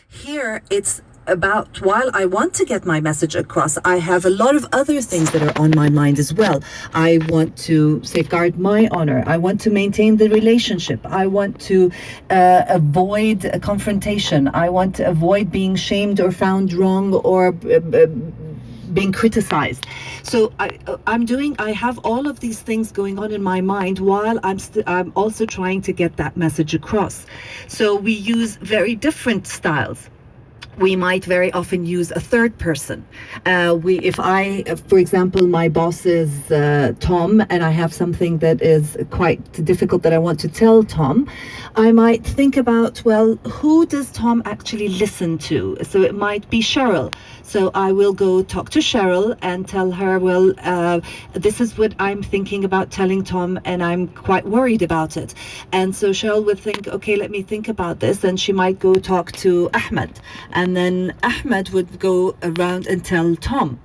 Here, it's about, while I want to get my message across, I have a lot of other things that are on my mind as well. I want to safeguard my honor. I want to maintain the relationship. I want to avoid a confrontation. I want to avoid being shamed or found wrong or being criticized. So I have all of these things going on in my mind while I'm also trying to get that message across. So we use very different styles. We might very often use a third person. For example, my boss is Tom, and I have something that is quite difficult that I want to tell Tom, I might think about, well, who does Tom actually listen to? So it might be Cheryl. So I will go talk to Cheryl and tell her, well, this is what I'm thinking about telling Tom, and I'm quite worried about it. And so Cheryl would think, okay, let me think about this. And she might go talk to Ahmed. And then Ahmed would go around and tell Tom.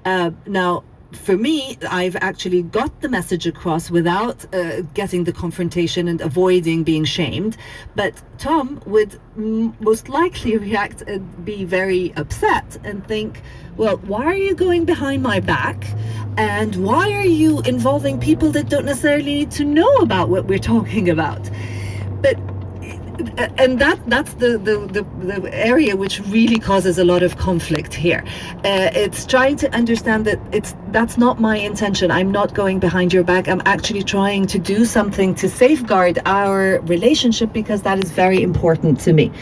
Now, for me, I've actually got the message across without getting the confrontation and avoiding being shamed. But Tom would most likely react and be very upset and think, well, why are you going behind my back? And why are you involving people that don't necessarily need to know about what we're talking about? But and that's the area which really causes a lot of conflict here. It's trying to understand that that's not my intention. I'm not going behind your back. I'm actually trying to do something to safeguard our relationship, because that is very important to me.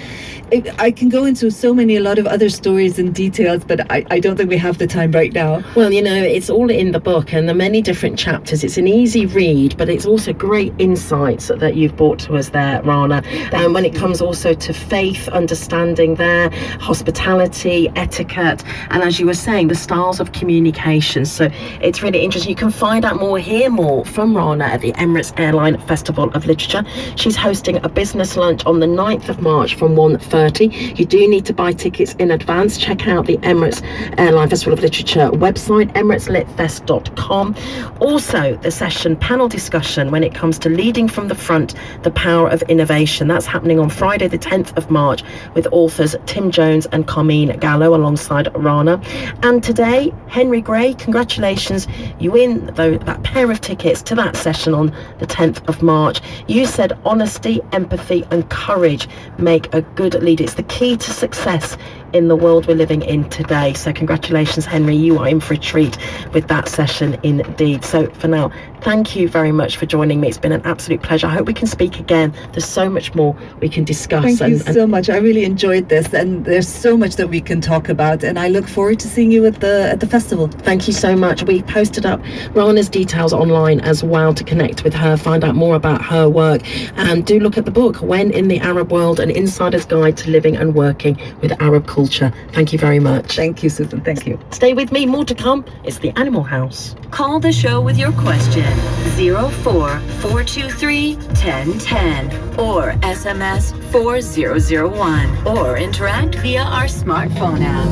I can go into a lot of other stories and details, but I don't think we have the time right now. Well, it's all in the book, and the many different chapters. It's an easy read, but it's also great insights that you've brought to us there, Rana. When it comes also to faith, understanding there, hospitality, etiquette, and as you were saying, the styles of communication. So it's really interesting. You can find out more, hear more from Rana at the Emirates Airline Festival of Literature. She's hosting a business lunch on the 9th of March from 1:30. You do need to buy tickets in advance. Check out the Emirates Airline Festival of Literature website, emirateslitfest.com. Also, the session panel discussion when it comes to leading from the front, the power of innovation. That's happening on Friday the 10th of March with authors Tim Jones and Carmine Gallo alongside Rana. And today, Henry Gray, congratulations, you win that pair of tickets to that session on the 10th of March. You said honesty, empathy and courage make a good leader. It's the key to success in the world we're living in today. So congratulations, Henry, you are in for a treat with that session indeed. So for now, thank you very much for joining me. It's been an absolute pleasure. I hope we can speak again. There's so much more we can discuss. Thank you so much. I really enjoyed this, and there's so much that we can talk about, and I look forward to seeing you at the festival. Thank you so much. We posted up Rana's details online as well to connect with her, find out more about her work, and do look at the book, When in the Arab World, An Insider's Guide to Living and Working with Arab Culture. Thank you very much. Thank you, Susan. Thank you. Stay with me. More to come. It's the Animal House. Call the show with your question 04-423-1010 or SMS 4001 or interact via our smartphone app.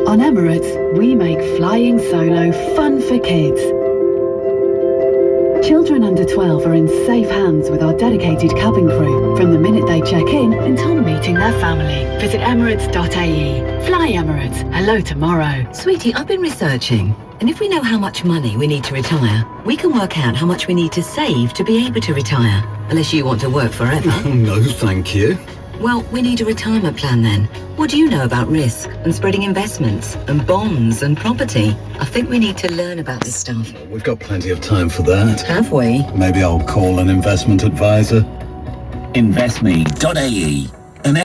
On Emirates, we make flying solo fun for kids. Children under 12 are in safe hands with our dedicated cabin crew from the minute they check in until meeting their family. Visit emirates.ae. Fly Emirates. Hello tomorrow. Sweetie, I've been researching, and if we know how much money we need to retire, we can work out how much we need to save to be able to retire. Unless you want to work forever. No, thank you. Well, we need a retirement plan then. What do you know about risk and spreading investments and bonds and property? I think we need to learn about this stuff. We've got plenty of time for that. Have we? Maybe I'll call an investment advisor. Investme.ae